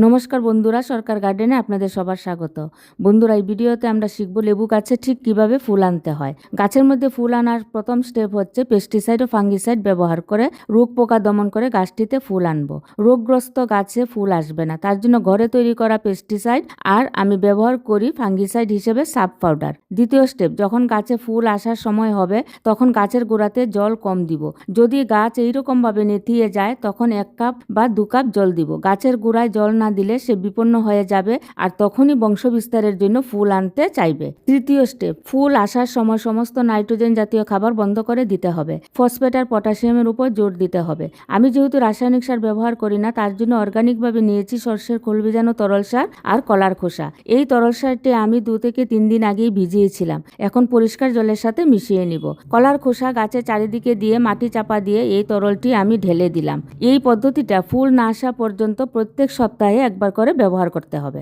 নমস্কার বন্ধুরা, সরকার গার্ডেনে আপনাদের সবার স্বাগত। বন্ধুরা, এই ভিডিওতে আমরা শিখব লেবু গাছে ঠিক কিভাবে ফুল আনতে হয়। গাছের মধ্যে ফুল আনার প্রথম স্টেপ হচ্ছে পেস্টিসাইড ও ফাঙ্গিসাইড ব্যবহার করে রোগ পোকা দমন করে গাছটিতে ফুল আনবো। রোগগ্রস্ত গাছে ফুল আসবে না, তার জন্য ঘরে তৈরি করা পেস্টিসাইড আর আমি ব্যবহার করি ফাঙ্গিসাইড হিসেবে সাব পাউডার। দ্বিতীয় স্টেপ, যখন গাছে ফুল আসার সময় হবে তখন গাছের গোড়াতে জল কম দিব। যদি গাছ এইরকম ভাবে নেতিয়ে যায় তখন 1 কাপ বা 2 কাপ জল দিব। গাছের গোড়ায় জল না দিলে সে বিপন্ন হয়ে যাবে আর তখনই বংশ বিস্তারের জন্য ফুল আনতে চাইবে। তৃতীয় স্টেপ, ফুল আসার সময় সমস্ত নাইট্রোজেন জাতীয় খাবার বন্ধ করে দিতে হবে। ফসফেট আর পটাশিয়ামের উপর জোর দিতে হবে। আমি যেহেতু রাসায়নিক সার ব্যবহার করি না, তার জন্য অর্গানিক ভাবে নিয়েছি সর্ষের খোল ভেজানো তরল সার আর কলার খোসা। এই তরল সারটি আমি 2 থেকে 3 দিন আগেই ভিজিয়েছিলাম, এখন পরিষ্কার জলের সাথে মিশিয়ে নিব। কলার খোসা গাছের চারিদিকে দিয়ে মাটি চাপা দিয়ে এই তরলটি আমি ঢেলে দিলাম। এই পদ্ধতিটা ফুল না আসা পর্যন্ত প্রত্যেক সপ্তাহে একবার করে ব্যবহার করতে হবে।